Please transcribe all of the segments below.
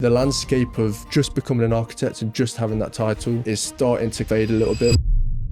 The landscape of just becoming an architect and just having that title is starting to fade a little bit.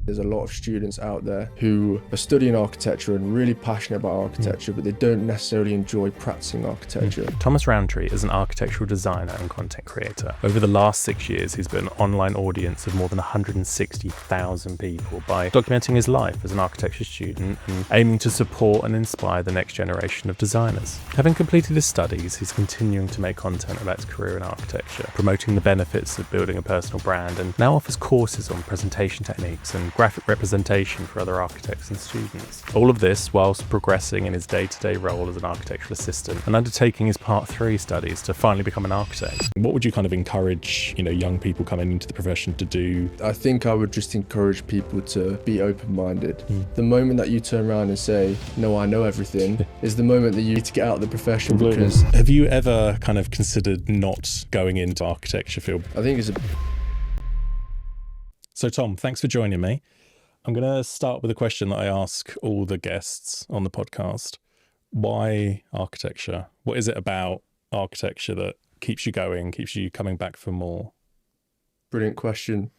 There's a lot of students out there who are studying architecture and really passionate about architecture, but they don't necessarily enjoy practicing architecture. Thomas Rowntree is an architectural designer and content creator. Over the last 6 years, he's built an online audience of more than 160,000 people by documenting his life as an architecture student and aiming to support and inspire the next generation of designers. Having completed his studies, he's continuing to make content about his career in architecture, promoting the benefits of building a personal brand, and now offers courses on presentation techniques and graphic representation for other architects and students. All of this whilst progressing in his day-to-day role as an architectural assistant and undertaking his Part 3 studies to finally become an architect. What would you kind of encourage, young people coming into the profession to do? I think I would just encourage people to be open-minded. The moment that you turn around and say, no, I know everything, is the moment that you need to get out of the profession. Because have you ever kind of considered not going into architecture field? I think it's So Tom, thanks for joining me. I'm going to start with a question that I ask all the guests on the podcast. Why architecture? What is it about architecture that keeps you going, keeps you coming back for more? Brilliant question.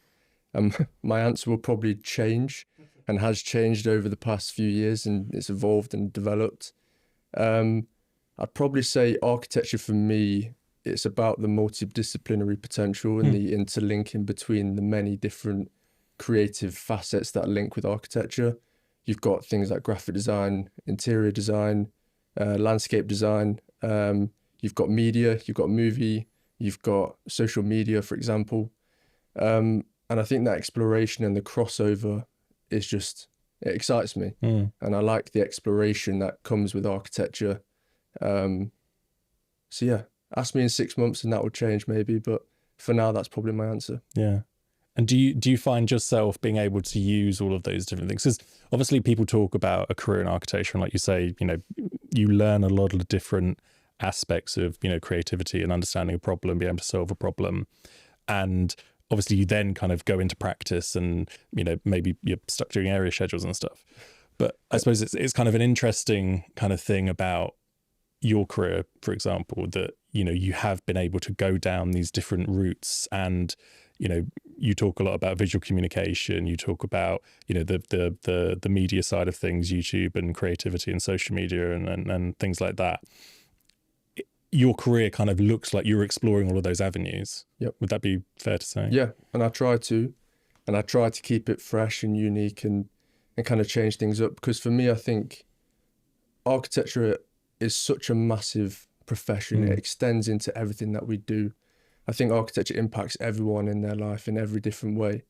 My answer will probably change and has changed over the past few years, and it's evolved and developed. I'd probably say architecture for me, it's about the multidisciplinary potential and the interlinking between the many different creative facets that link with architecture. You've got things like graphic design, interior design, landscape design. You've got media, you've got movie, you've got social media, for example. And I think that exploration and the crossover is just, it excites me. And I like the exploration that comes with architecture. So yeah, ask me in 6 months and that will change maybe, but for now, that's probably my answer. Yeah. And do you find yourself being able to use all of those different things? Because obviously people talk about a career in architecture, and like you say, you learn a lot of different aspects of, creativity and understanding a problem, being able to solve a problem. And obviously you then kind of go into practice and, maybe you're stuck doing area schedules and stuff. But I suppose it's kind of an interesting kind of thing about your career, for example, that, you have been able to go down these different routes and, you talk a lot about visual communication, you talk about, the media side of things, YouTube and creativity and social media and things like that. Your career kind of looks like you're exploring all of those avenues. Yep. Would that be fair to say? Yeah, and I try to keep it fresh and unique and kind of change things up, because for me, I think architecture is such a massive profession. It extends into everything that we do. I think architecture impacts everyone in their life in every different way.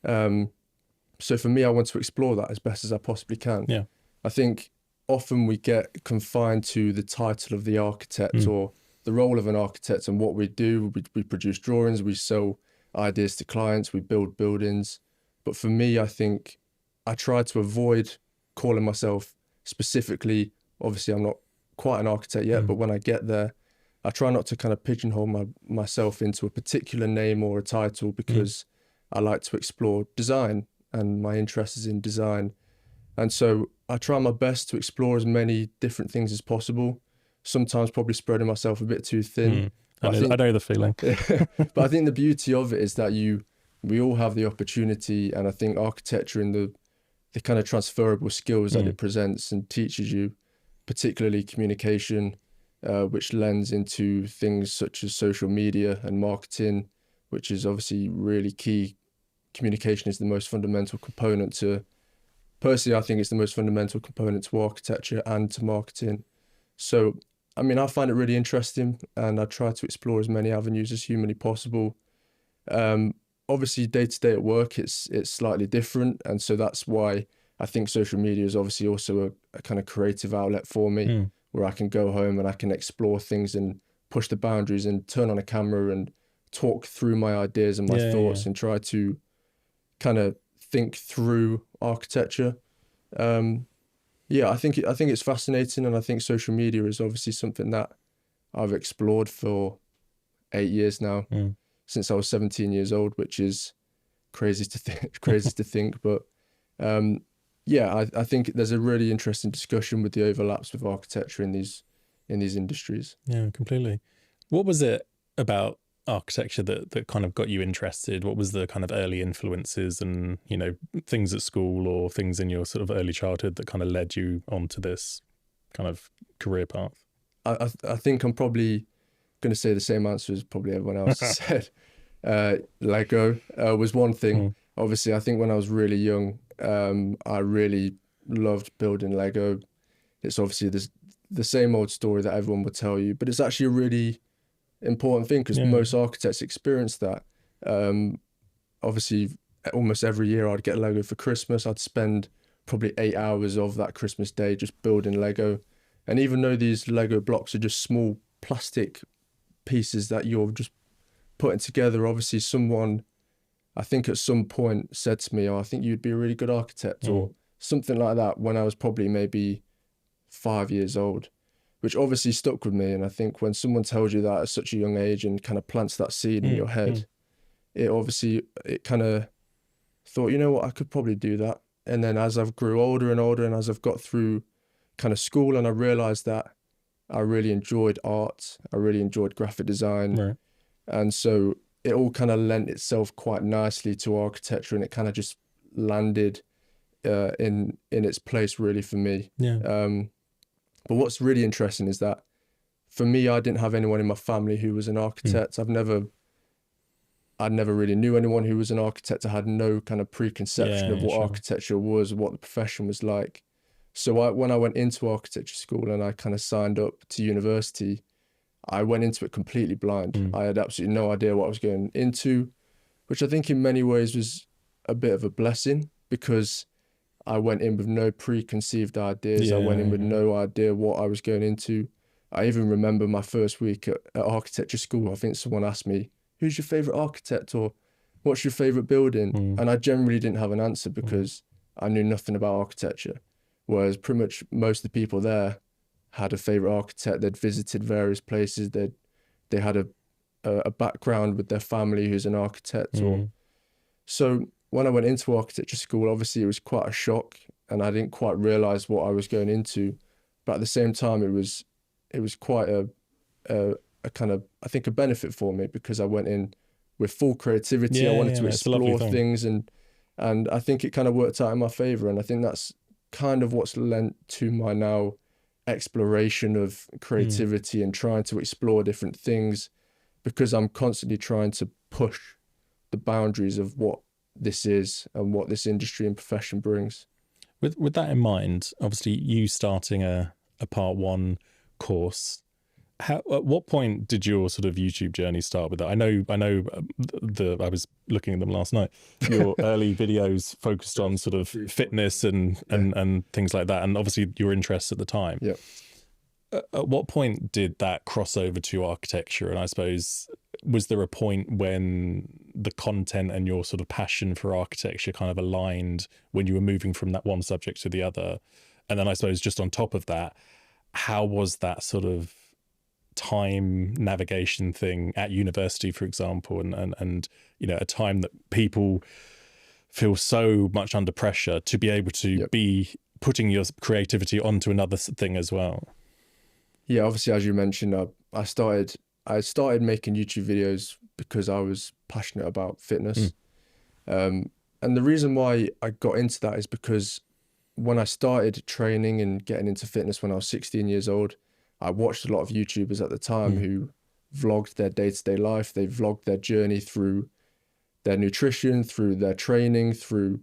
So for me, I want to explore that as best as I possibly can. Yeah. I think often we get confined to the title of the architect or the role of an architect and what we do. We produce drawings, we sell ideas to clients, we build buildings. But for me, I think I try to avoid calling myself specifically, obviously I'm not quite an architect yet, but when I get there, I try not to kind of pigeonhole myself into a particular name or a title, because I like to explore design and my interest is in design. And so I try my best to explore as many different things as possible, sometimes probably spreading myself a bit too thin. I know the feeling. But I think the beauty of it is that we all have the opportunity, and I think architecture and the kind of transferable skills that it presents and teaches you, particularly communication, which lends into things such as social media and marketing, which is obviously really key. Communication is the most fundamental component to, personally, I think it's the most fundamental component to architecture and to marketing. So, I mean, I find it really interesting and I try to explore as many avenues as humanly possible. Obviously, day to day at work, it's slightly different. And so that's why I think social media is obviously also a kind of creative outlet for me, where I can go home and I can explore things and push the boundaries and turn on a camera and talk through my ideas and my thoughts and try to kind of think through architecture. I think it's fascinating, and I think social media is obviously something that I've explored for 8 years now, since I was 17 years old, which is crazy to think, but I think there's a really interesting discussion with the overlaps with architecture in these industries. Yeah, completely. What was it about architecture that kind of got you interested? What was the kind of early influences and, you know, things at school or things in your sort of early childhood that kind of led you onto this kind of career path? I think I'm probably going to say the same answer as probably everyone else said. Lego was one thing. Obviously, I think when I was really young, I really loved building Lego. It's obviously the same old story that everyone would tell you, but it's actually a really important thing because most architects experience that. Obviously, almost every year I'd get Lego for Christmas. I'd spend probably 8 hours of that Christmas day just building Lego. And even though these Lego blocks are just small plastic pieces that you're just putting together, obviously someone, I think at some point said to me, "Oh, I think you'd be a really good architect," or something like that when I was probably maybe 5 years old, which obviously stuck with me. And I think when someone tells you that at such a young age and kind of plants that seed in your head, it kind of thought, you know what, I could probably do that. And then as I've grew older and older, and as I've got through kind of school, and I realized that I really enjoyed art, I really enjoyed graphic design. Right. And so it all kind of lent itself quite nicely to architecture, and it kind of just landed in its place really for me. But what's really interesting is that for me, I didn't have anyone in my family who was an architect. I never really knew anyone who was an architect. I had no kind of preconception of what architecture was, what the profession was like. So when I went into architecture school and I kind of signed up to university, I went into it completely blind. I had absolutely no idea what I was going into, which I think in many ways was a bit of a blessing, because I went in with no preconceived ideas. I went in with no idea what I was going into. I even remember my first week at architecture school, I think someone asked me, "Who's your favourite architect?" or "What's your favourite building?" And I generally didn't have an answer because I knew nothing about architecture. Whereas pretty much most of the people there had a favourite architect. They'd visited various places. They had a background with their family who's an architect. So when I went into architecture school, obviously it was quite a shock, and I didn't quite realise what I was going into. But at the same time, it was quite a kind of, I think, a benefit for me, because I went in with full creativity. I wanted to explore things, and I think it kind of worked out in my favour. And I think that's kind of what's lent to my now exploration of creativity and trying to explore different things, because I'm constantly trying to push the boundaries of what this is and what this industry and profession brings. With that in mind, obviously you starting a part one course, at what point did your sort of YouTube journey start with that? I know I was looking at them last night. Your early videos focused on sort of fitness and things like that, and obviously your interests at the time. Yeah. At what point did that cross over to architecture? And I suppose, was there a point when the content and your sort of passion for architecture kind of aligned when you were moving from that one subject to the other? And then I suppose just on top of that, how was that sort of time navigation thing at university, for example, and you know, a time that people feel so much under pressure to be able to be putting your creativity onto another thing as well? Yeah, obviously, as you mentioned, I started making YouTube videos because I was passionate about fitness. And the reason why I got into that is because when I started training and getting into fitness when I was 16 years old, I watched a lot of YouTubers at the time who vlogged their day-to-day life. They vlogged their journey through their nutrition, through their training, through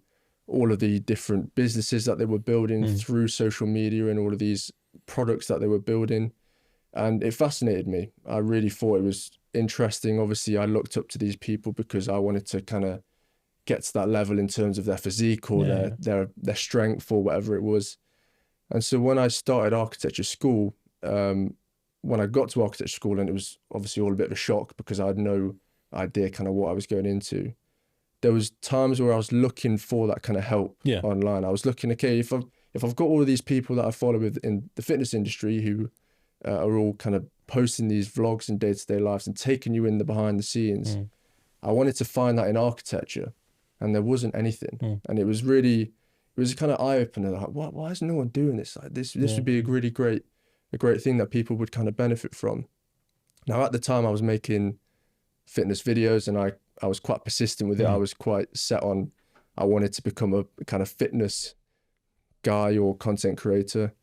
all of the different businesses that they were building, through social media and all of these products that they were building. And it fascinated me. I really thought it was interesting. Obviously, I looked up to these people because I wanted to kind of get to that level in terms of their physique or their strength or whatever it was. And so when I started architecture school, when I got to architecture school, and it was obviously all a bit of a shock because I had no idea kind of what I was going into, there was times where I was looking for that kind of help online. I was looking, okay, if I've got all of these people that I follow in the fitness industry who are all kind of posting these vlogs and day-to-day lives and taking you in the behind the scenes, I wanted to find that in architecture, and there wasn't anything. And it was a kind of eye-opener, like, why is no one doing this? Like this would be a really great thing that people would kind of benefit from. Now, at the time, I was making fitness videos, and I was quite persistent with it. I was quite set on, I wanted to become a kind of fitness guy or content creator.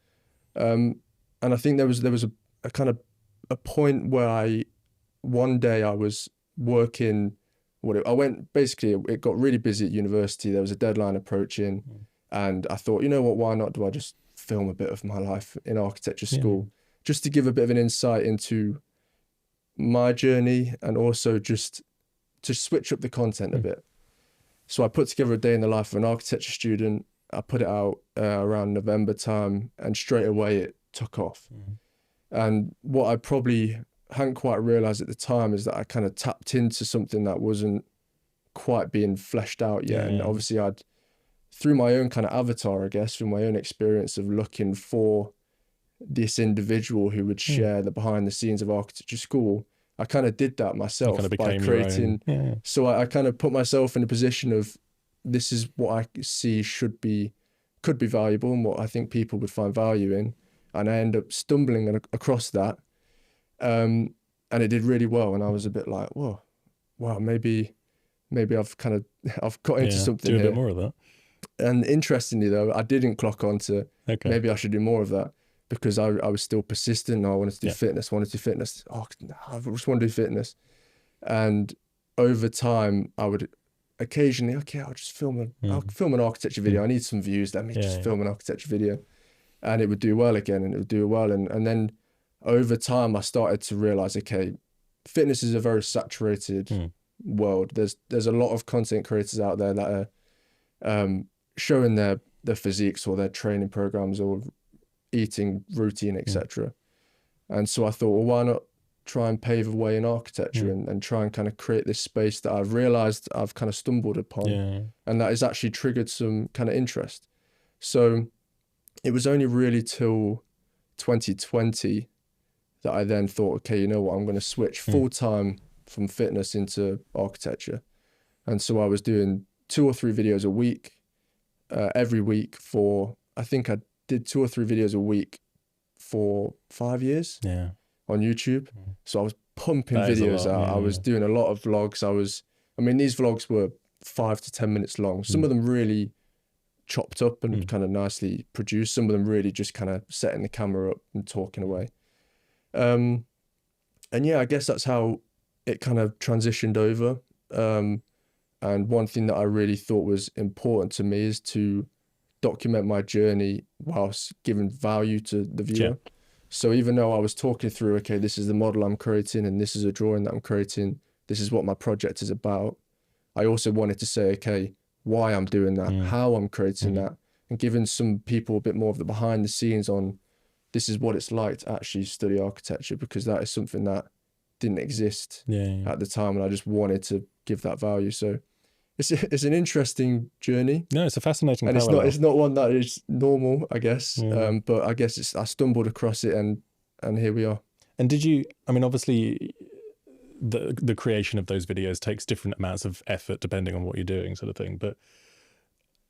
And I think there was a kind of a point where one day I was working, basically it got really busy at university. There was a deadline approaching, and I thought, you know what, why not do I just film a bit of my life in architecture school, just to give a bit of an insight into my journey, and also just to switch up the content a bit. So I put together a day in the life of an architecture student. I put it out around November time, and straight away it took off. And what I probably hadn't quite realized at the time is that I kind of tapped into something that wasn't quite being fleshed out yet. And obviously through my own kind of avatar, I guess, through my own experience of looking for this individual who would share the behind the scenes of architecture school, I kind of did that myself by creating. So I kind of put myself in a position of, this is what I see could be valuable, and what I think people would find value in. And I end up stumbling across that. And it did really well. And I was a bit like, whoa, wow, maybe I've got into something do a here. bit more of that. And interestingly though, I didn't clock on to maybe I should do more of that, because I was still persistent. No, I wanted to do fitness, Oh, I just want to do fitness. And over time I would occasionally, I'll just film an architecture video. I need some views. Let me just film an architecture video. And it would do well again, and it would do well. And then over time I started to realize, okay, fitness is a very saturated world. There's a lot of content creators out there that are showing their physiques or their training programs or eating routine, etc. And so I thought, well, why not try and pave a way in architecture and try and kind of create this space that I've realized I've kind of stumbled upon, and that has actually triggered some kind of interest. So it was only really till 2020 that I then thought, okay, you know what, I'm going to switch full time from fitness into architecture. And so I was doing 2 or 3 videos a week, every week for, I think I did 2 or 3 videos a week for 5 years on YouTube. So I was pumping videos out. I was doing a lot of vlogs. These vlogs were 5 to 10 minutes long. Some of them really chopped up and kind of nicely produced. Some of them really just kind of setting the camera up and talking away. And yeah, I guess that's how it kind of transitioned over. And one thing that I really thought was important to me is to document my journey whilst giving value to the viewer. So even though I was talking through, okay, this is the model I'm creating, and this is a drawing that I'm creating, this is what my project is about, I also wanted to say, okay, why I'm doing that, how I'm creating that, and giving some people a bit more of the behind the scenes on, this is what it's like to actually study architecture, because that is something that didn't exist at the time, and I just wanted to give that value. So it's an interesting journey. No, it's a fascinating and parallel. it's not one that is normal, I guess. But I guess I stumbled across it, and here we are. And did you, obviously the creation of those videos takes different amounts of effort depending on what you're doing, sort of thing. But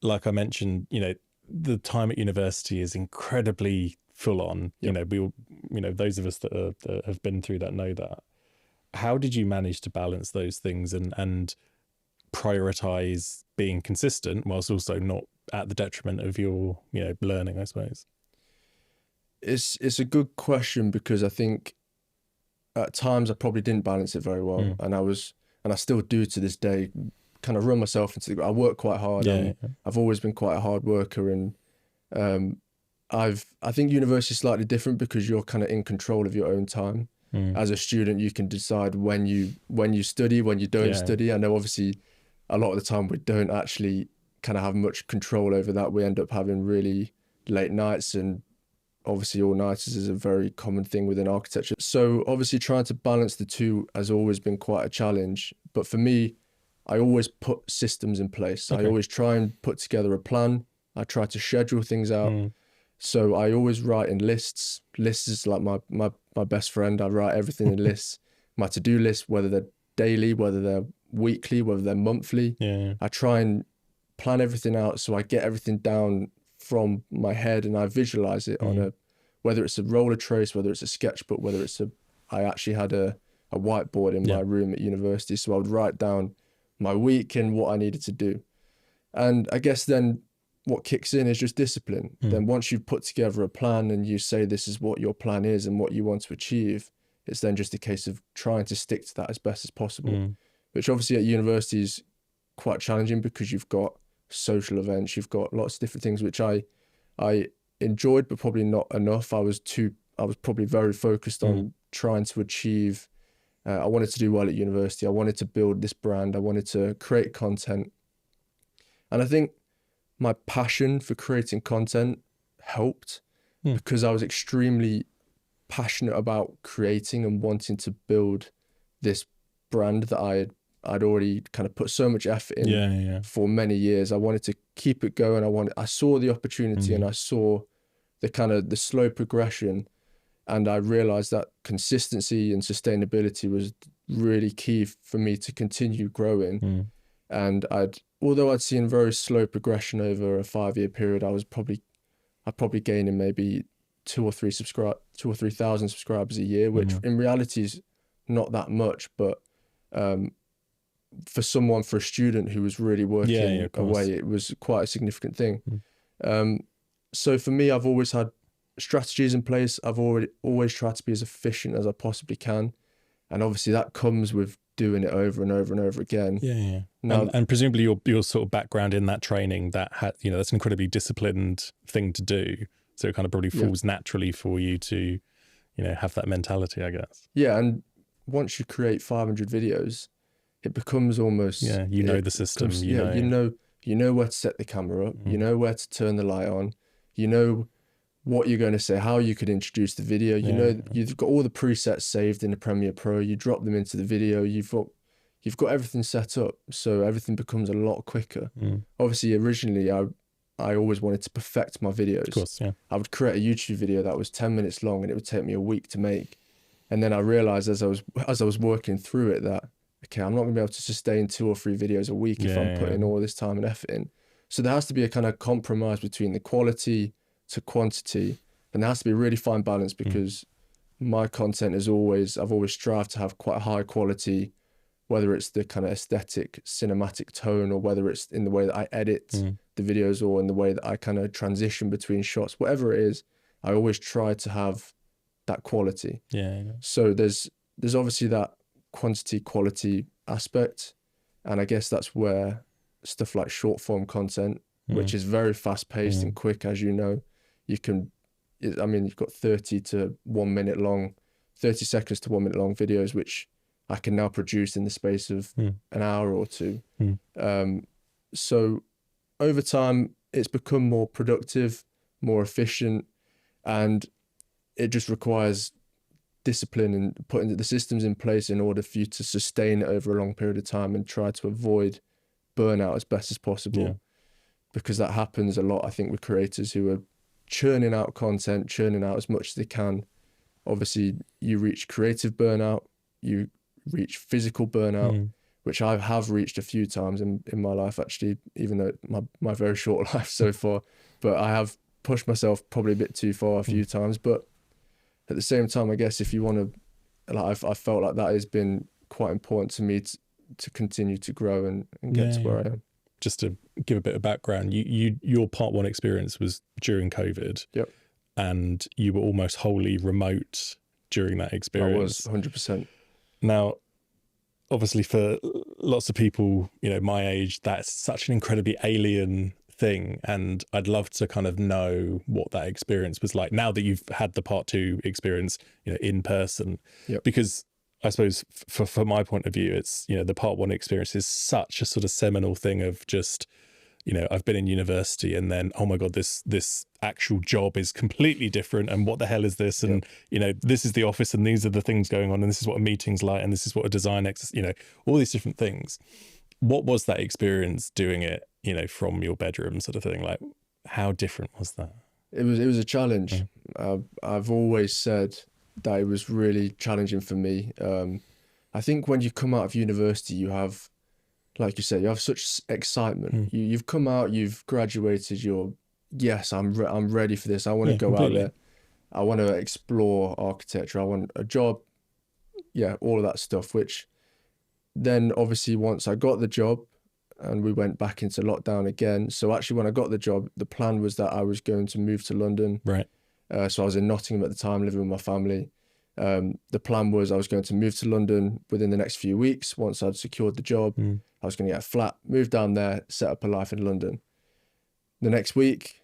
like I mentioned, the time at university is incredibly full on. We all, those of us that have been through that know that. How did you manage to balance those things and prioritize being consistent whilst also not at the detriment of your learning, I suppose? It's a good question, because I think at times I probably didn't balance it very well, and I still do to this day, kind of run myself into the ground. I work quite hard. I've always been quite a hard worker, and I think university is slightly different because you're kind of in control of your own time. As a student, you can decide when you study, when you don't study. I know obviously a lot of the time we don't actually kind of have much control over that. We end up having really late nights, and obviously all-nighters is a very common thing within architecture. So obviously trying to balance the two has always been quite a challenge. But for me, I always put systems in place. I always try and put together a plan. I try to schedule things out. So I always write in lists. Lists is like my best friend. I write everything in lists. My to-do list, whether they're daily, whether they're weekly, whether they're monthly. I try and plan everything out so I get everything down from my head, and I visualize it on whether it's a roller trace, whether it's a sketchbook, whether it's I actually had a a whiteboard in my room at university. So I would write down my week and what I needed to do. And I guess then what kicks in is just discipline. Then once you've put together a plan and you say this is what your plan is and what you want to achieve, it's then just a case of trying to stick to that as best as possible, which obviously at university is quite challenging because you've got social events, you've got lots of different things, which I enjoyed, but probably not enough. I was probably very focused on trying to achieve. I wanted to do well at university. I wanted to build this brand. I wanted to create content. And I think my passion for creating content helped because I was extremely passionate about creating and wanting to build this brand that I'd already kind of put so much effort in for many years. I wanted to keep it going. I saw the opportunity and I saw the slow progression, and I realized that consistency and sustainability was really key for me to continue growing. And although I'd seen very slow progression over a 5-year period, I'd probably gaining maybe 2,000 or 3,000 subscribers a year, which in reality is not that much, but for a student who was really working away, it was quite a significant thing. So for me, I've always had strategies in place. I've always tried to be as efficient as I possibly can, and obviously that comes with doing it over and over and over again. Now, and presumably your sort of background in that training, that's an incredibly disciplined thing to do. So it kind of probably falls naturally for you to, have that mentality, I guess. Yeah, and once you create 500 videos, it becomes almost the system. You know where to set the camera up. You know where to turn the light on. You know what you're going to say, how you could introduce the video. You've got all the presets saved in the Premiere Pro. You drop them into the video. You've got everything set up, so everything becomes a lot quicker. Obviously, originally I always wanted to perfect my videos. Of course, I would create a YouTube video that was 10 minutes long and it would take me a week to make. And then I realized as I was working through it that, okay, I'm not going to be able to sustain 2 or 3 videos a week if I'm putting all this time and effort in. So there has to be a kind of compromise between the quality to quantity, and there has to be a really fine balance because my content I've always strived to have quite a high quality, whether it's the kind of aesthetic cinematic tone or whether it's in the way that I edit the videos or in the way that I kind of transition between shots, whatever it is, I always try to have that quality. So there's obviously that quantity quality aspect, and I guess that's where stuff like short form content, which is very fast paced and quick, as you know, you've got 30 to 1 minute long, 30 seconds to 1 minute long videos, which I can now produce in the space of an hour or two. So over time, it's become more productive, more efficient, and it just requires discipline and putting the systems in place in order for you to sustain it over a long period of time and try to avoid burnout as best as possible. Because that happens a lot, I think, with creators who are churning out content, churning out as much as they can. Obviously, you reach creative burnout, you reach physical burnout, which I have reached a few times in my life, actually, even though my very short life so far. But I have pushed myself probably a bit too far a few times. But at the same time, I guess if you want to, I felt like that has been quite important to me to continue to grow and get to where I am. Just to give a bit of background, your part 1 experience was during COVID. Yep. And you were almost wholly remote during that experience. I was 100%. Now, obviously for lots of people, my age, that's such an incredibly alien thing. And I'd love to kind of know what that experience was like now that you've had the part 2 experience, in person. Yep. Because I suppose for my point of view, it's, the part 1 experience is such a sort of seminal thing of just, I've been in university and then, oh my God, this actual job is completely different. And what the hell is this? And, this is the office and these are the things going on. And this is what a meeting's like. And this is what a design all these different things. What was that experience doing it, from your bedroom sort of thing? Like, how different was that? It was a challenge. I've always said that it was really challenging for me. I think when you come out of university, you have, like you said, you have such excitement. You've come out, you've graduated, I'm ready for this. I want to go out there. I want to explore architecture. I want a job yeah, all of that stuff, which then obviously once I got the job and we went back into lockdown again. So actually when I got the job, the plan was that I was going to move to London. Right. So I was in Nottingham at the time, living with my family. The plan was I was going to move to London within the next few weeks. Once I'd secured the job, I was going to get a flat, move down there, set up a life in London. The next week,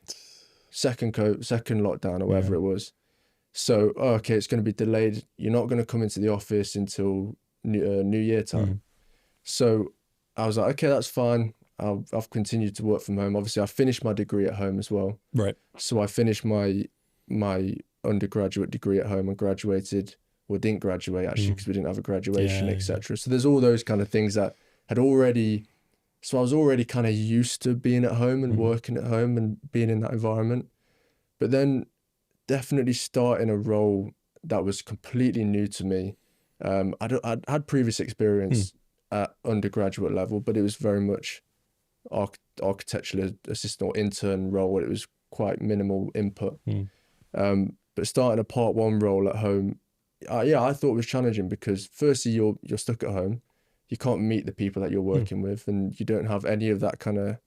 second lockdown or whatever it was. So, okay, it's going to be delayed. You're not going to come into the office until New Year time. So I was like, okay, that's fine. I've continued to work from home. Obviously, I finished my degree at home as well. Right. So I finished my undergraduate degree at home and graduated, or didn't graduate actually because we didn't have a graduation, etc. So there's all those kind of things that had already. So I was already kind of used to being at home and working at home and being in that environment. But then definitely starting a role that was completely new to me. I'd had previous experience at undergraduate level, but it was very much architectural assistant or intern role. It was quite minimal input. But starting a part one role at home, I thought it was challenging because firstly, you're stuck at home. You can't meet the people that you're working with, and you don't have any of that kind of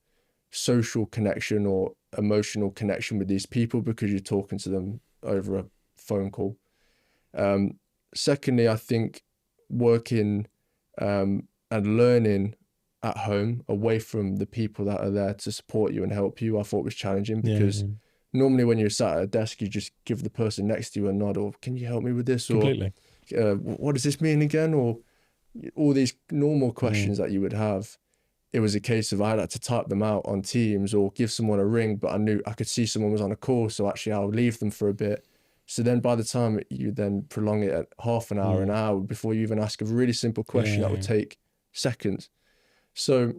social connection or emotional connection with these people because you're talking to them over a phone call. Secondly, I think working and learning at home away from the people that are there to support you and help you, I thought was challenging because normally when you're sat at a desk, you just give the person next to you a nod or can you help me with this? Completely. Or what does this mean again? Or all these normal questions that you would have. It was a case of I had to type them out on Teams or give someone a ring, but I knew I could see someone was on a call, so actually I'll leave them for a bit. So then by the time you then prolong it at half an hour, an hour before you even ask a really simple question that would take seconds. So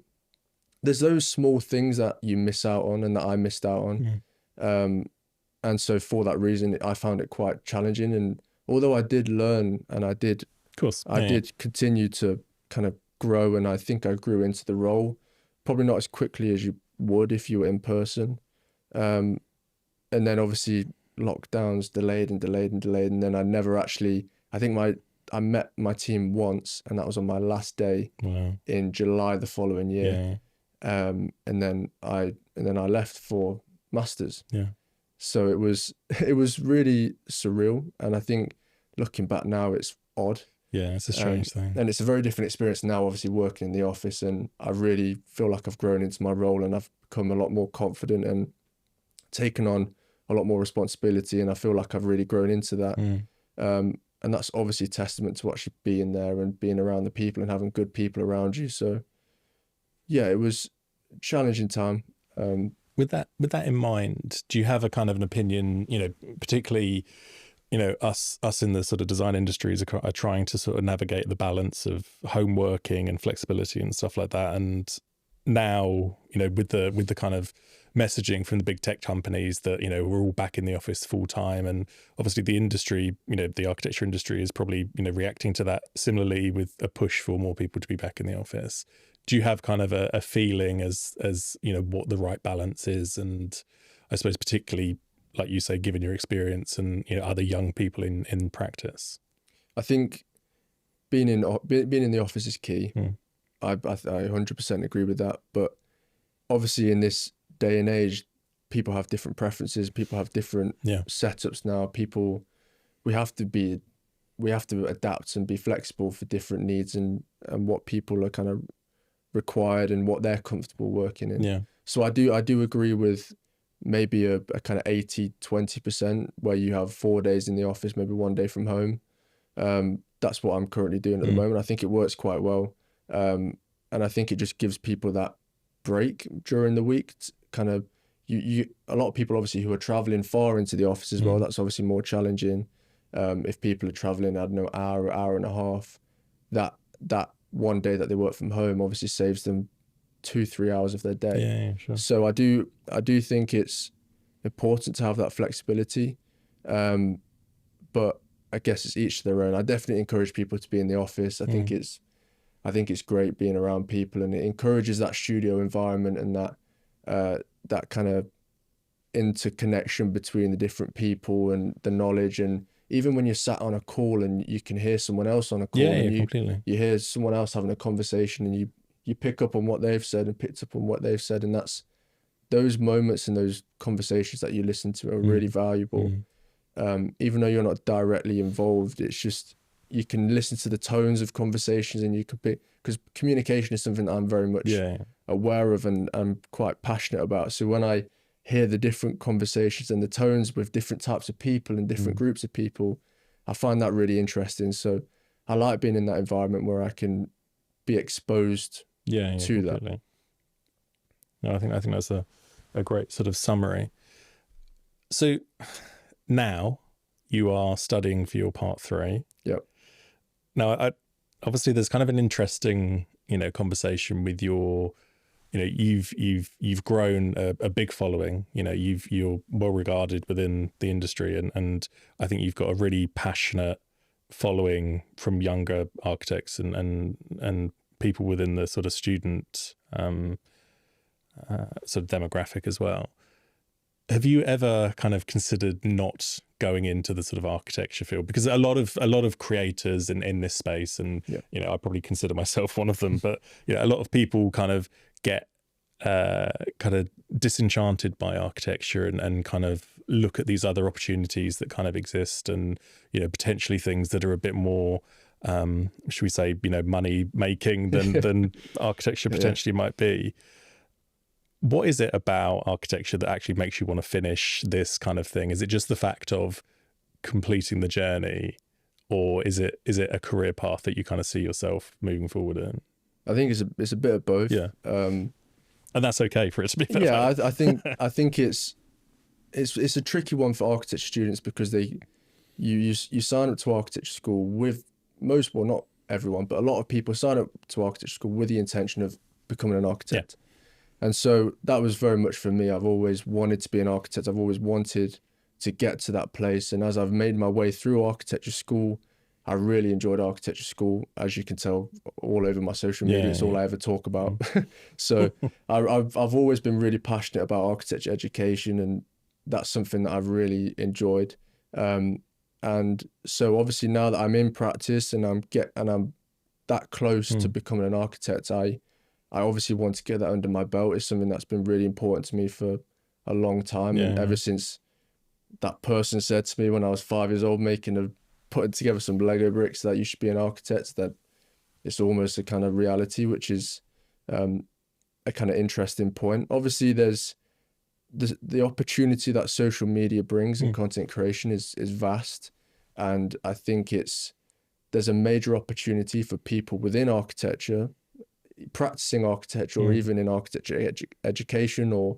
there's those small things that you miss out on and that I missed out on. And so for that reason, I found it quite challenging. And although I did learn and I did continue to kind of grow, and I think I grew into the role, probably not as quickly as you would if you were in person. And then obviously lockdowns delayed, and then I never actually, I met my team once, and that was on my last day in July the following year. And then I left for masters. So it was really surreal, and I think looking back now it's odd. It's a strange thing. And it's a very different experience now, obviously working in the office, and I really feel like I've grown into my role and I've become a lot more confident and taken on a lot more responsibility, and I feel like I've really grown into that. And that's obviously a testament to actually being there and being around the people and having good people around you. So yeah, it was a challenging time. With that in mind, do you have a kind of an opinion, particularly, us in the sort of design industries are trying to sort of navigate the balance of home working and flexibility and stuff like that. And now, with the kind of messaging from the big tech companies that, we're all back in the office full time. And obviously the industry, the architecture industry is probably, reacting to that similarly with a push for more people to be back in the office. Do you have kind of a feeling as what the right balance is? And I suppose particularly, like you say, given your experience and other young people in practice, I think being in the office is key. I 100% agree with that. But obviously, in this day and age, people have different preferences. People have different setups now. We have to adapt and be flexible for different needs and what people are kind of required and what they're comfortable working in. So I do agree with maybe a kind of 80-20% where you have 4 days in the office, maybe 1 day from home. That's what I'm currently doing at the moment. I think it works quite well. And I think it just gives people that break during the week. Kind of a lot of people obviously who are traveling far into the office as well, that's obviously more challenging. If people are traveling, I don't know, hour and a half, that 1 day that they work from home obviously saves them 2-3 hours of their day. Sure. So I do think it's important to have that flexibility. But I guess it's each to their own. I definitely encourage people to be in the office. I think it's great being around people, and it encourages that studio environment and that kind of interconnection between the different people and the knowledge, and even when you're sat on a call and you can hear someone else on a call, and completely. you hear someone else having a conversation, and you pick up on what they've said and picked up on what they've said, and that's those moments and those conversations that you listen to are really valuable. Even though you're not directly involved, it's just you can listen to the tones of conversations, and you can pick, because communication is something that I'm very much aware of and I'm quite passionate about. So when I hear the different conversations and the tones with different types of people and different groups of people, I find that really interesting. So I like being in that environment where I can be exposed to completely. That. No, I think that's a great sort of summary. So now you are studying for your part 3. Yep. Now, obviously, there's kind of an interesting, conversation with your, you've grown a big following. You're well regarded within the industry, and I think you've got a really passionate following from younger architects and people within the sort of student sort of demographic as well. Have you ever kind of considered not going into the sort of architecture field? Because a lot of creators in this space, and I probably consider myself one of them, but a lot of people kind of get kind of disenchanted by architecture and kind of look at these other opportunities that kind of exist, and potentially things that are a bit more should we say money making than architecture potentially might be. What is it about architecture that actually makes you want to finish this kind of thing? Is it just the fact of completing the journey, or is it a career path that you kind of see yourself moving forward in? I think it's a bit of both. Yeah. And that's okay for it to be. Yeah, I think it's a tricky one for architecture students, because you sign up to architecture school with not everyone, but a lot of people sign up to architecture school with the intention of becoming an architect. Yeah. And so that was very much for me. I've always wanted to be an architect. I've always wanted to get to that place. And as I've made my way through architecture school, I really enjoyed architecture school. As you can tell all over my social media, it's all I ever talk about. So I've always been really passionate about architecture education, and that's something that I've really enjoyed. And so obviously now that I'm in practice and I'm that close to becoming an architect, I obviously want to get that under my belt. It's something that's been really important to me for a long time. And ever since that person said to me when I was 5 years old, putting together some Lego bricks, that you should be an architect, that it's almost a kind of reality, which is a kind of interesting point. Obviously, there's the opportunity that social media brings and content creation is vast. And I think there's a major opportunity for people within architecture, practicing architecture, or even in architecture education, or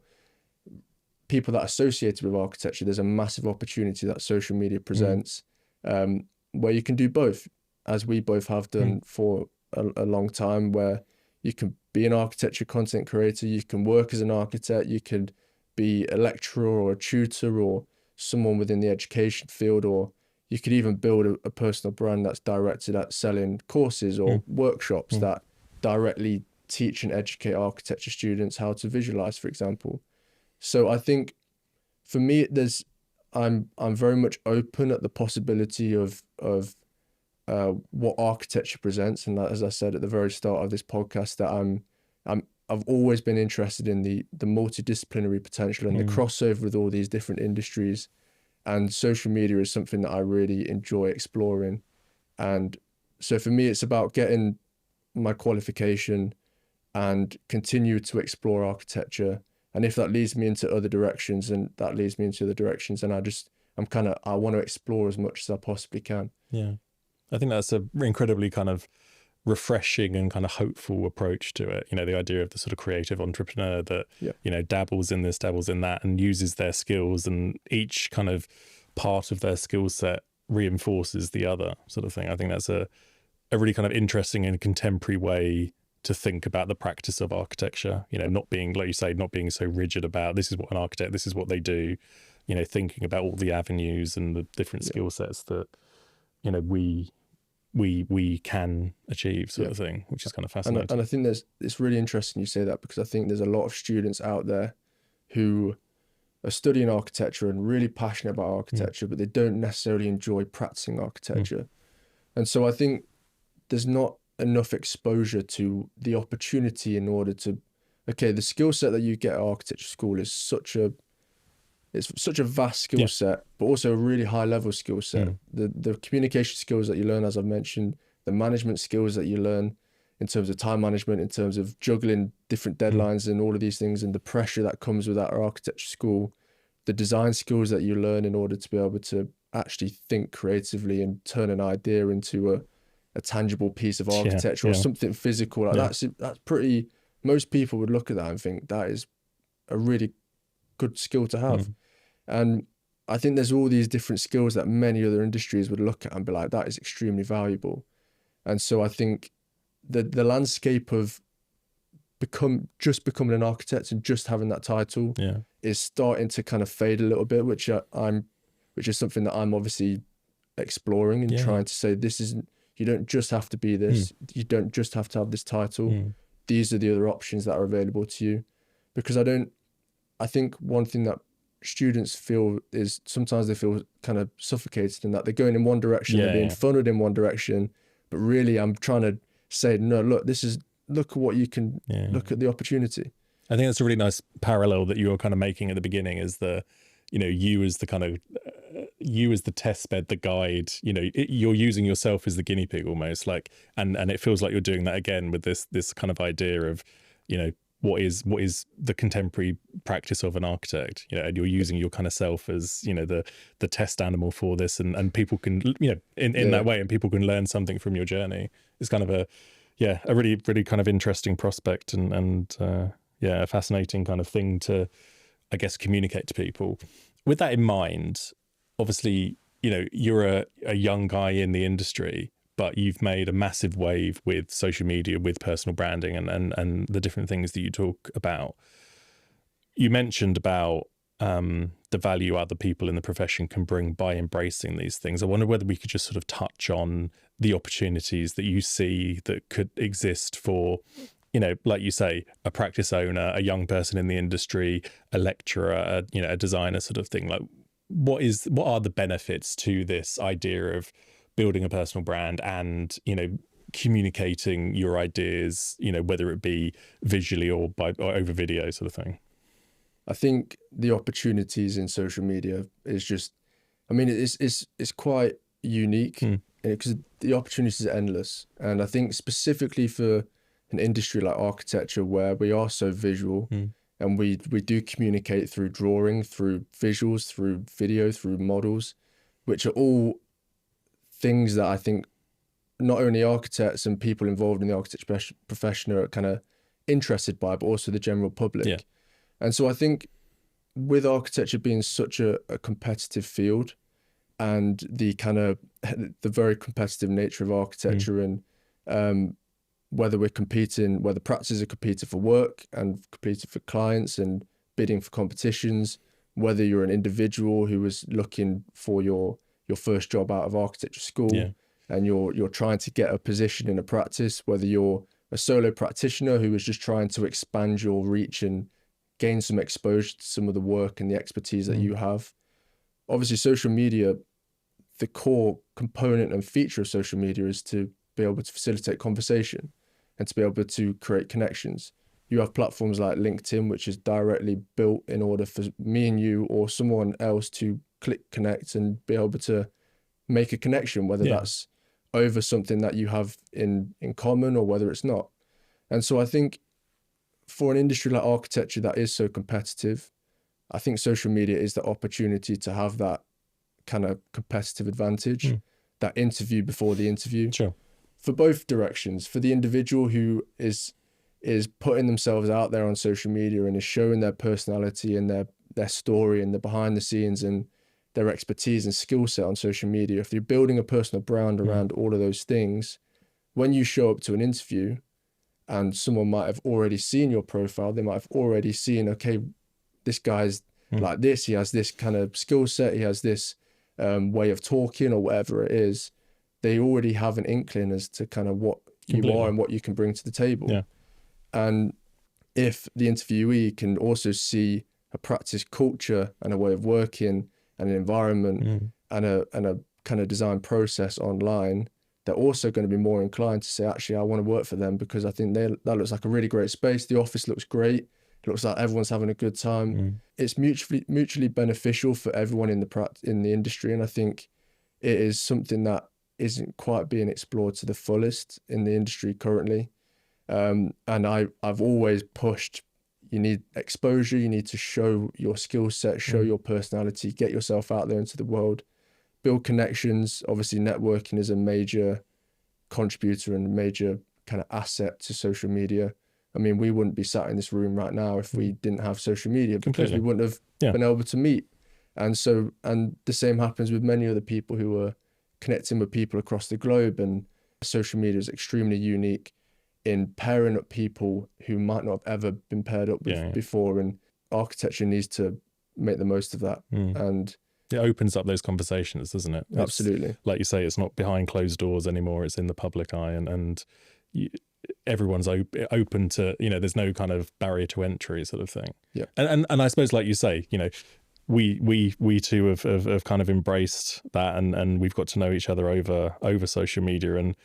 people that are associated with architecture. There's a massive opportunity that social media presents, where you can do both, as we both have done for a long time, where you can be an architecture content creator, you can work as an architect, you can be a lecturer or a tutor or someone within the education field, or you could even build a personal brand that's directed at selling courses or workshops that directly teach and educate architecture students how to visualize, for example. So I think for me, I'm very much open at the possibility of what architecture presents, and that, as I said at the very start of this podcast, that I've always been interested in the multidisciplinary potential and the crossover with all these different industries, and social media is something that I really enjoy exploring. And so for me, it's about getting my qualification and continue to explore architecture. And if that leads me into other directions, and that leads me into other directions, and I want to explore as much as I possibly can. Yeah. I think that's an incredibly kind of refreshing and kind of hopeful approach to it. The idea of the sort of creative entrepreneur that, dabbles in this, dabbles in that, and uses their skills, and each kind of part of their skill set reinforces the other sort of thing. I think that's a really kind of interesting and contemporary way to think about the practice of architecture, not being, like you say, not being so rigid about this is what an architect, this is what they do, thinking about all the avenues and the different skill sets that, we can achieve sort of thing, which is kind of fascinating. And I think it's really interesting you say that, because I think there's a lot of students out there who are studying architecture and really passionate about architecture, but they don't necessarily enjoy practicing architecture. And so I think there's not enough exposure to the opportunity in order to, okay, the skill set that you get at architecture school is such a vast skill set, but also a really high level skill set. The communication skills that you learn, as I've mentioned, the management skills that you learn in terms of time management, in terms of juggling different deadlines and all of these things, and the pressure that comes with that at architecture school, the design skills that you learn in order to be able to actually think creatively and turn an idea into a tangible piece of architecture or something physical. Like that's pretty, most people would look at that and think that is a really good skill to have. And I think there's all these different skills that many other industries would look at and be like, that is extremely valuable. And so I think the landscape of becoming an architect and just having that title is starting to kind of fade a little bit, which is something that I'm obviously exploring and trying to say, you don't just have to be this, you don't just have to have this title. These are the other options that are available to you. Because I think one thing that students feel is sometimes they feel kind of suffocated in that they're going in one direction, they're being funneled in one direction, but really I'm trying to say, no, look at what you can, look at the opportunity. I think that's a really nice parallel that you were kind of making at the beginning, is you as the kind of, you as the test bed, the guide, you're using yourself as the guinea pig almost, like, and it feels like you're doing that again with this kind of idea of, what is the contemporary practice of an architect, and you're using your kind of self as, the test animal for this, and people can, in that way, and people can learn something from your journey. It's kind of a really, really kind of interesting prospect and a fascinating kind of thing to, I guess, communicate to people. With that in mind, obviously, you're a young guy in the industry, but you've made a massive wave with social media, with personal branding and the different things that you talk about. You mentioned about the value other people in the profession can bring by embracing these things. I wonder whether we could just sort of touch on the opportunities that you see that could exist for, like you say, a practice owner, a young person in the industry, a lecturer, a designer sort of thing. Like, what are the benefits to this idea of building a personal brand and, communicating your ideas, whether it be visually or over video sort of thing? I think the opportunities in social media is just, it's quite unique because the opportunities are endless. And I think specifically for an industry like architecture, where we are so visual and we do communicate through drawing, through visuals, through video, through models, which are all things that I think not only architects and people involved in the architecture profession are kind of interested by, but also the general public. Yeah. And so I think with architecture being such a competitive field, and the kind of the very competitive nature of architecture, and whether practices are competing for work and competing for clients and bidding for competitions, whether you're an individual who is looking for your first job out of architecture school and you're trying to get a position in a practice, whether you're a solo practitioner who is just trying to expand your reach and gain some exposure to some of the work and the expertise that you have. Obviously, social media, the core component and feature of social media is to be able to facilitate conversation and to be able to create connections. You have platforms like LinkedIn, which is directly built in order for me and you or someone else to click connect and be able to make a connection, whether that's over something that you have in common or whether it's not. And so I think for an industry like architecture that is so competitive, I think social media is the opportunity to have that kind of competitive advantage, that interview before the interview. Sure. For both directions, for the individual who is putting themselves out there on social media and is showing their personality and their story and the behind the scenes and their expertise and skill set on social media. If you're building a personal brand around all of those things, when you show up to an interview and someone might have already seen your profile, they might have already seen, okay, this guy's like this, he has this kind of skill set, he has this way of talking or whatever it is. They already have an inkling as to kind of what you are and what you can bring to the table. Yeah. And if the interviewee can also see a practice culture and a way of working and an environment and a kind of design process online, they're also going to be more inclined to say, actually, I want to work for them because I think that looks like a really great space. The office looks great. It looks like everyone's having a good time. It's mutually beneficial for everyone in the industry. And I think it is something that isn't quite being explored to the fullest in the industry currently. And I've always pushed, you need exposure, you need to show your skill set, show your personality, get yourself out there into the world, build connections. Obviously, networking is a major contributor and major kind of asset to social media. I mean, we wouldn't be sat in this room right now if we didn't have social media, because we wouldn't have been able to meet. And the same happens with many other people who are connecting with people across the globe. And social media is extremely unique in pairing up people who might not have ever been paired up with before. And architecture needs to make the most of that. And it opens up those conversations, doesn't it? Absolutely. Like you say, it's not behind closed doors anymore. It's in the public eye, and everyone's open to, there's no kind of barrier to entry sort of thing. Yeah. And I suppose, like you say, we too have kind of embraced that, and we've got to know each other over social media. And,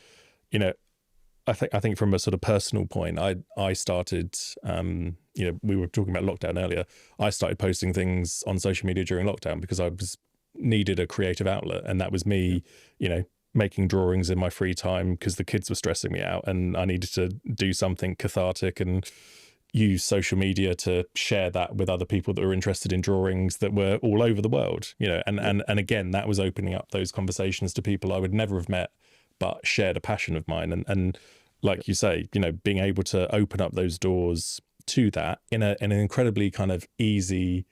I think from a sort of personal point, I started, we were talking about lockdown earlier. I started posting things on social media during lockdown because I needed a creative outlet, and that was me, making drawings in my free time because the kids were stressing me out, and I needed to do something cathartic and use social media to share that with other people that were interested in drawings that were all over the world, and again, that was opening up those conversations to people I would never have met, but shared a passion of mine. And like you say, being able to open up those doors to that in an incredibly kind of easy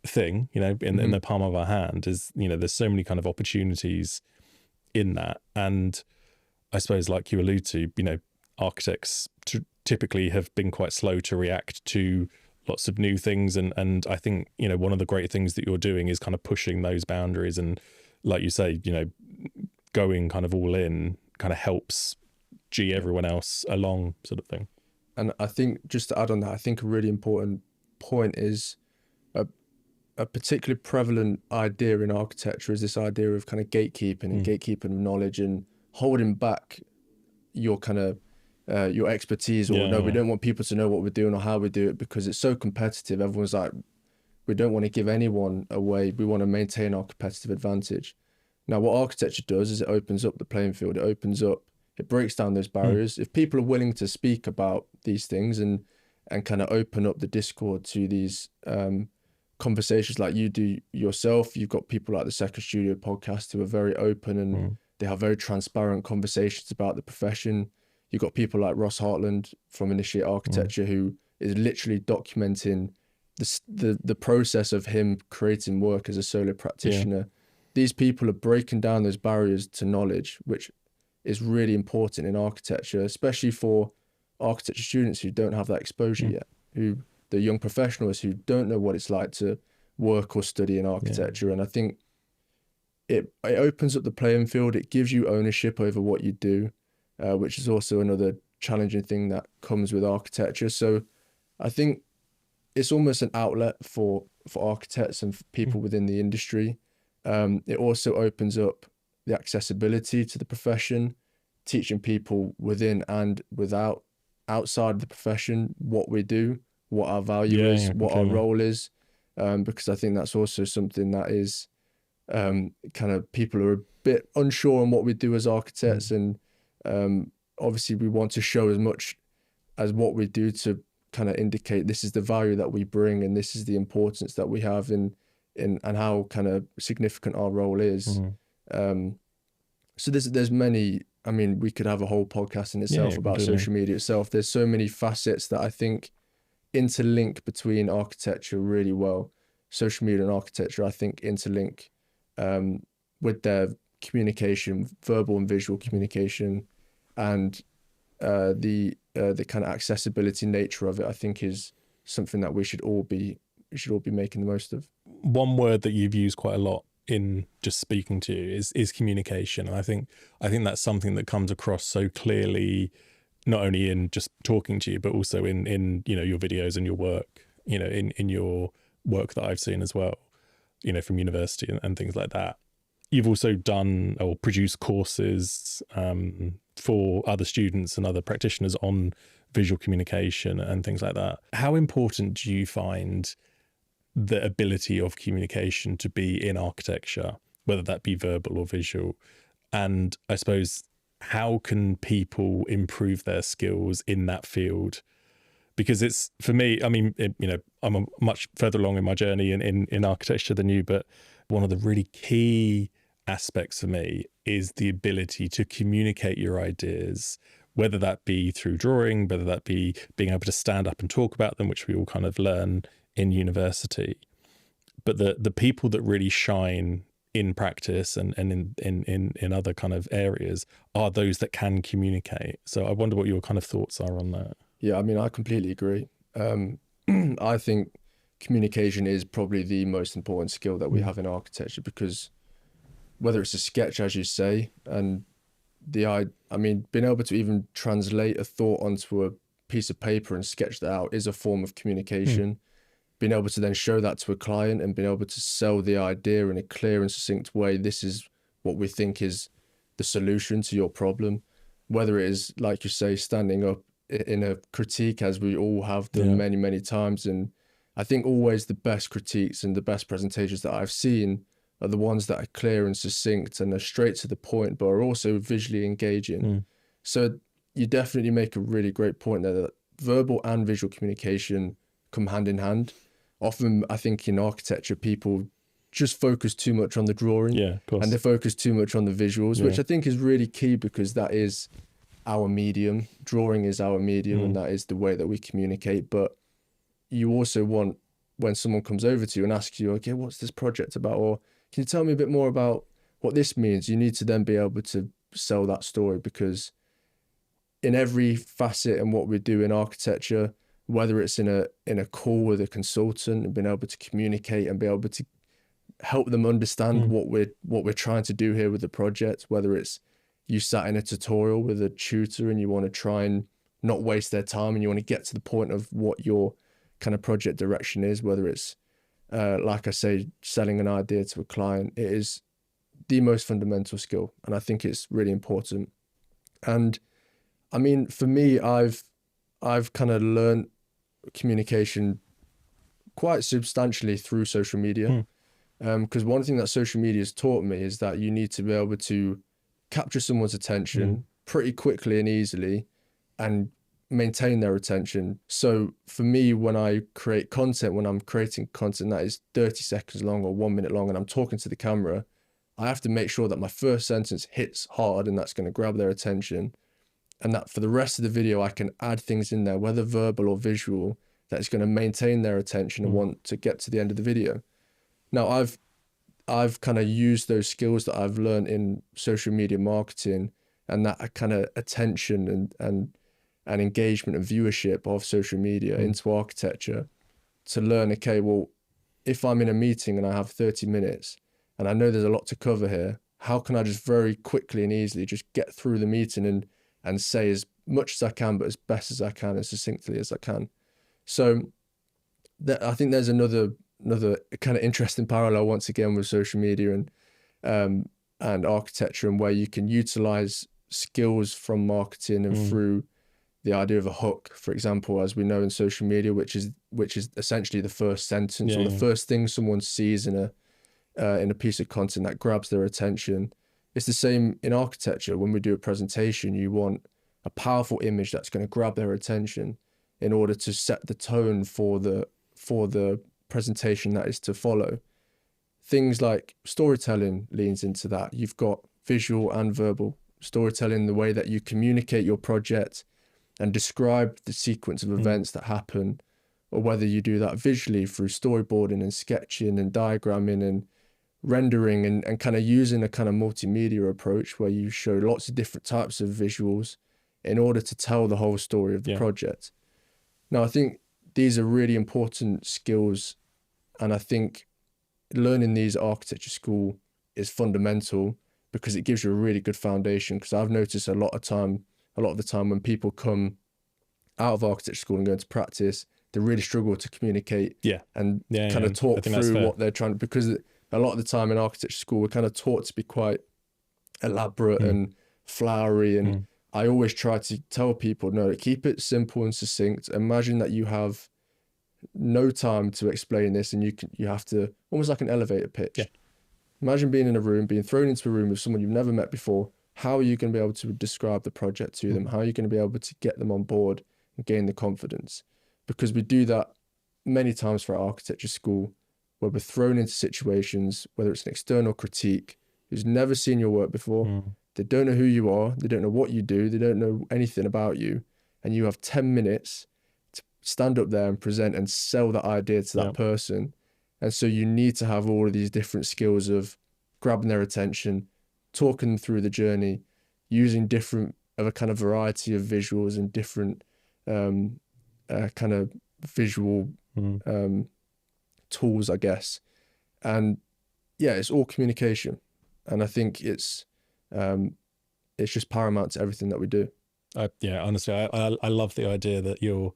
thing, in the palm of our hand is, there's so many kind of opportunities in that. And I suppose, like you allude to, architects typically have been quite slow to react to lots of new things. And I think, one of the great things that you're doing is kind of pushing those boundaries. And like you say, going kind of all in kind of helps everyone else along, sort of thing. And I think, just to add on that, I think a really important point is a particularly prevalent idea in architecture is this idea of kind of gatekeeping and gatekeeping of knowledge and holding back your kind of your expertise, or we don't want people to know what we're doing or how we do it because it's so competitive. Everyone's like, we don't want to give anyone away. We want to maintain our competitive advantage. Now, what architecture does is it opens up the playing field. It breaks down those barriers. If people are willing to speak about these things and kind of open up the discord to these conversations like you do yourself, you've got people like the Second Studio podcast who are very open and they have very transparent conversations about the profession. You've got people like Ross Hartland from Initiate Architecture who is literally documenting the process of him creating work as a solo practitioner. These people are breaking down those barriers to knowledge, which is really important in architecture, especially for architecture students who don't have that exposure yet, who the young professionals who don't know what it's like to work or study in architecture. And I think it opens up the playing field. It gives you ownership over what you do, which is also another challenging thing that comes with architecture. So I think it's almost an outlet for architects and for people within the industry. It also opens up the accessibility to the profession, teaching people within and outside the profession what we do, what our value is, what our role is, because I think that's also something that is kind of people are a bit unsure on what we do as architects, and obviously we want to show as much as what we do to kind of indicate this is the value that we bring and this is the importance that we have in and how kind of significant our role is. So there's many, I mean, we could have a whole podcast in itself about social media itself. There's so many facets that I think interlink between architecture really well. Social media and architecture, I think, interlink with their communication, verbal and visual communication, and the kind of accessibility nature of it, I think, is something that we should all be making the most of. One word that you've used quite a lot in just speaking to you is communication, and I think that's something that comes across so clearly, not only in just talking to you, but also in your videos and your work, in your work that I've seen as well, from university and things like that. You've also done or produced courses for other students and other practitioners on visual communication and things like that. How important do you find the ability of communication to be in architecture, whether that be verbal or visual? And I suppose, how can people improve their skills in that field? Because it's, for me, I mean, I'm much further along in my journey in architecture than you, but one of the really key aspects for me is the ability to communicate your ideas, whether that be through drawing, whether that be being able to stand up and talk about them, which we all kind of learn in university. But the people that really shine in practice and in other kind of areas are those that can communicate. So I wonder what your kind of thoughts are on that. Yeah, I mean, I completely agree. I think communication is probably the most important skill that we have in architecture, because whether it's a sketch, as you say, and being able to even translate a thought onto a piece of paper and sketch that out is a form of communication. Being able to then show that to a client and being able to sell the idea in a clear and succinct way, this is what we think is the solution to your problem. Whether it is, like you say, standing up in a critique, as we all have done many, many times. And I think always the best critiques and the best presentations that I've seen are the ones that are clear and succinct and are straight to the point, but are also visually engaging. So you definitely make a really great point there, that verbal and visual communication come hand in hand. Often, I think in architecture, people just focus too much on the drawing, and they focus too much on the visuals, which I think is really key, because that is our medium. Drawing is our medium, and that is the way that we communicate. But you also want, when someone comes over to you and asks you, okay, what's this project about? Or can you tell me a bit more about what this means? You need to then be able to sell that story, because in every facet and what we do in architecture, whether it's in a call with a consultant and being able to communicate and be able to help them understand what we're trying to do here with the project, whether it's you sat in a tutorial with a tutor and you want to try and not waste their time and you want to get to the point of what your kind of project direction is, whether it's like I say, selling an idea to a client, it is the most fundamental skill, and I think it's really important. And I mean, for me, I've kind of learned communication quite substantially through social media, because one thing that social media has taught me is that you need to be able to capture someone's attention pretty quickly and easily and maintain their attention. So for me, when I create content, when I'm creating content that is 30 seconds long or 1 minute long and I'm talking to the camera, I have to make sure that my first sentence hits hard and that's going to grab their attention, and that for the rest of the video I can add things in there, whether verbal or visual, that is going to maintain their attention and want to get to the end of the video. Now I've kind of used those skills that I've learned in social media marketing and that kind of attention and engagement and viewership of social media into architecture to learn, okay, well, if I'm in a meeting and I have 30 minutes and I know there's a lot to cover here, how can I just very quickly and easily just get through the meeting and say as much as I can, but as best as I can, as succinctly as I can. So I think there's another kind of interesting parallel once again with social media and architecture, and where you can utilize skills from marketing and through the idea of a hook, for example, as we know in social media, which is essentially the first sentence or the first thing someone sees in a piece of content that grabs their attention. It's the same in architecture. When we do a presentation, you want a powerful image that's going to grab their attention in order to set the tone for the presentation that is to follow. Things like storytelling leans into that. You've got visual and verbal storytelling, the way that you communicate your project and describe the sequence of events that happen, or whether you do that visually through storyboarding and sketching and diagramming and rendering and kind of using a kind of multimedia approach where you show lots of different types of visuals in order to tell the whole story of the project. Now, I think these are really important skills, and I think learning these at architecture school is fundamental because it gives you a really good foundation. Because I've noticed a lot of the time when people come out of architecture school and go into practice, they really struggle to communicate and kind of talk through what they're trying, because a lot of the time in architecture school, we're kind of taught to be quite elaborate and flowery. And I always try to tell people, no, keep it simple and succinct. Imagine that you have no time to explain this, and you have to, almost like an elevator pitch. Imagine being in a room, being thrown into a room with someone you've never met before. How are you going to be able to describe the project to them? How are you going to be able to get them on board and gain the confidence? Because we do that many times for our architecture school, where we're thrown into situations, whether it's an external critique who's never seen your work before, they don't know who you are, they don't know what you do, they don't know anything about you, and you have 10 minutes to stand up there and present and sell that idea to that person. And so you need to have all of these different skills of grabbing their attention, talking them through the journey, using a kind of variety of visuals and different kind of visual tools, I guess. And yeah, it's all communication. And I think it's just paramount to everything that we do. Honestly, I love the idea that your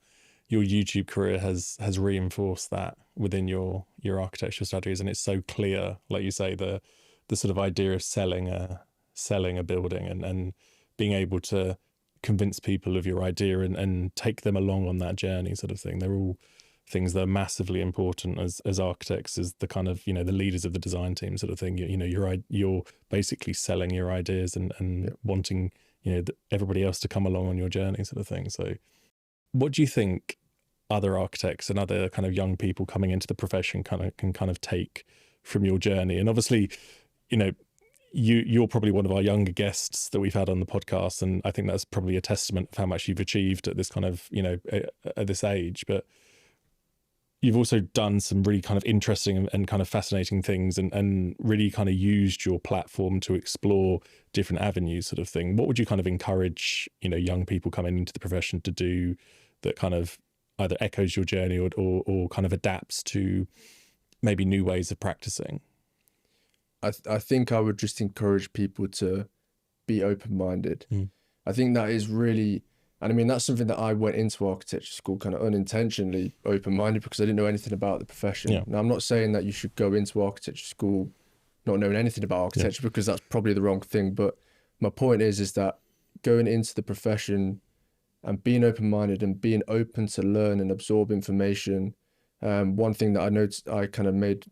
YouTube career has reinforced that within your architecture studies, and it's so clear, like you say, the sort of idea of selling a building and being able to convince people of your idea and take them along on that journey, sort of thing. They're all things that are massively important as architects, as the kind of, the leaders of the design team, sort of thing. You're basically selling your ideas and wanting everybody else to come along on your journey, sort of thing. So what do you think other architects and other kind of young people coming into the profession can take from your journey? And obviously, you're probably one of our younger guests that we've had on the podcast, and I think that's probably a testament of how much you've achieved at this kind of, at this age. But you've also done some really kind of interesting and kind of fascinating things, and really kind of used your platform to explore different avenues, sort of thing. What would you kind of encourage, young people coming into the profession to do that kind of either echoes your journey or kind of adapts to maybe new ways of practicing? I think I would just encourage people to be open-minded. I think that is really, and I mean, that's something that I went into architecture school kind of unintentionally open-minded, because I didn't know anything about the profession. Now, I'm not saying that you should go into architecture school not knowing anything about architecture, because that's probably the wrong thing. But my point is that going into the profession and being open-minded and being open to learn and absorb information. One thing that I noticed, I kind of made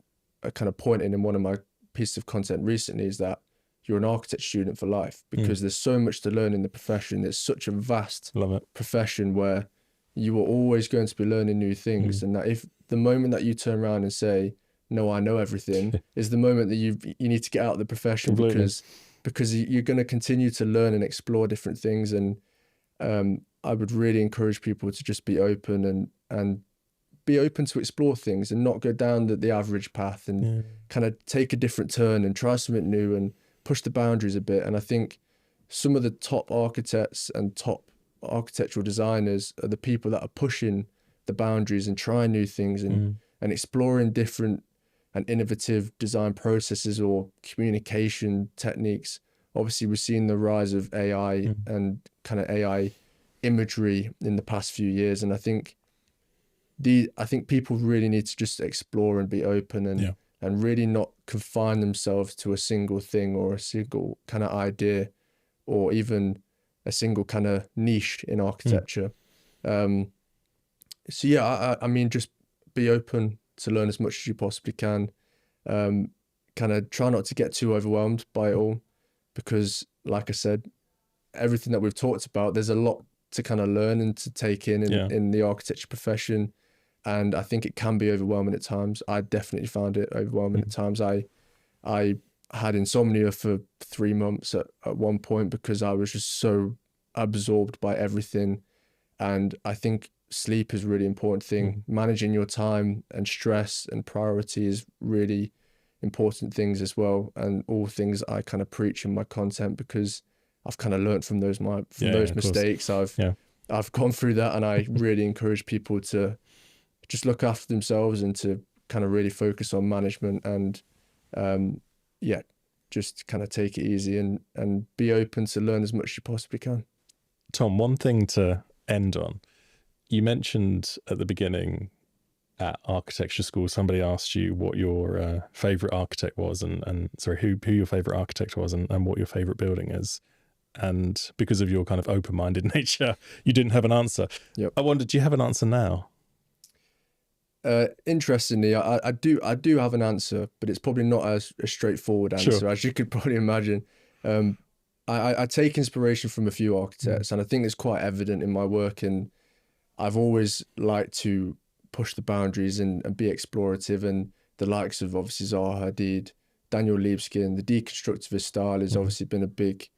a kind of point in one of my pieces of content recently, is that you're an architecture student for life, because there's so much to learn in the profession. It's such a vast profession where you are always going to be learning new things. And that if the moment that you turn around and say, no, I know everything, is the moment that you need to get out of the profession, because you're going to continue to learn and explore different things. And I would really encourage people to just be open and be open to explore things, and not go down the average path, and kind of take a different turn and try something new and push the boundaries a bit. And I think some of the top architects and top architectural designers are the people that are pushing the boundaries and trying new things and exploring different and innovative design processes or communication techniques. Obviously, we've seen the rise of AI and kind of AI imagery in the past few years, and I think people really need to just explore and be open and really not confine themselves to a single thing or a single kind of idea, or even a single kind of niche in architecture. So yeah, I mean, just be open to learn as much as you possibly can. Kind of try not to get too overwhelmed by it all, because like I said, everything that we've talked about, there's a lot to kind of learn and to take in the architecture profession. And I think it can be overwhelming at times. I definitely found it overwhelming at times. I had insomnia for 3 months at one point, because I was just so absorbed by everything. And I think sleep is a really important thing. Managing your time and stress and priority is really important things as well. And all things I kind of preach in my content, because I've kind of learned from those mistakes. I've gone through that, and I really encourage people to just look after themselves and to kind of really focus on management and just kind of take it easy and be open to learn as much as you possibly can. Tom, one thing to end on, you mentioned at the beginning at architecture school, somebody asked you what your favorite architect was, and sorry, who your favorite architect was, and what your favorite building is. And because of your kind of open-minded nature, you didn't have an answer. Yep. I wondered, do you have an answer now? Interestingly, I do have an answer, but it's probably not as a straightforward answer as you could probably imagine. I take inspiration from a few architects, and I think it's quite evident in my work. And I've always liked to push the boundaries and be explorative. And the likes of obviously Zaha Hadid, Daniel Libeskind, the deconstructivist style has obviously been a big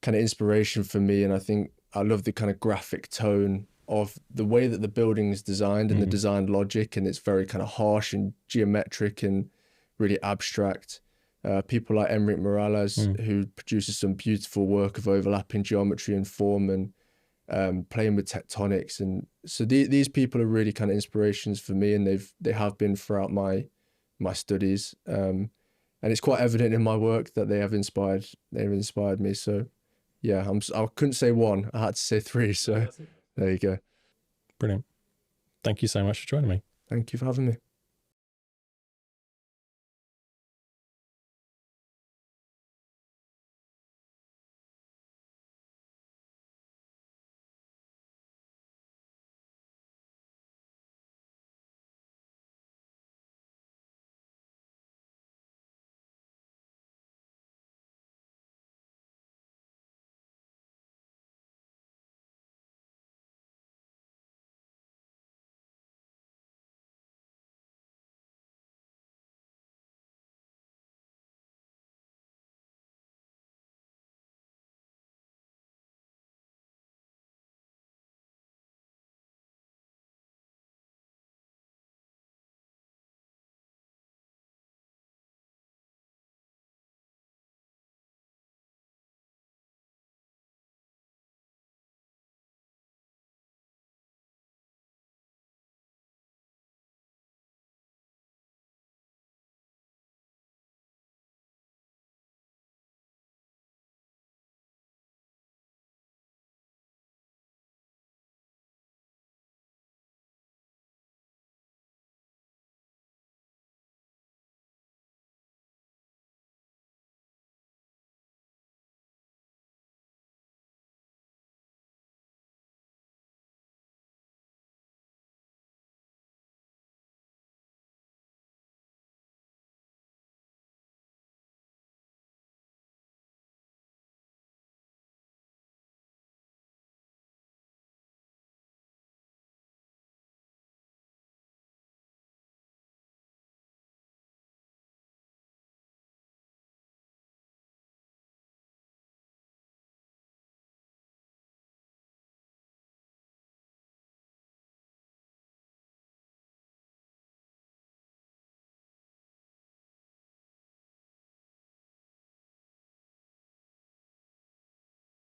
kind of inspiration for me. And I think I love the kind of graphic tone of the way that the building is designed and the design logic, and it's very kind of harsh and geometric and really abstract. People like Miralles, who produces some beautiful work of overlapping geometry and form and playing with tectonics. And so these people are really kind of inspirations for me, and they have been throughout my studies. And it's quite evident in my work that they've inspired me. So yeah, I couldn't say one, I had to say three. So there you go. Brilliant. Thank you so much for joining me. Thank you for having me.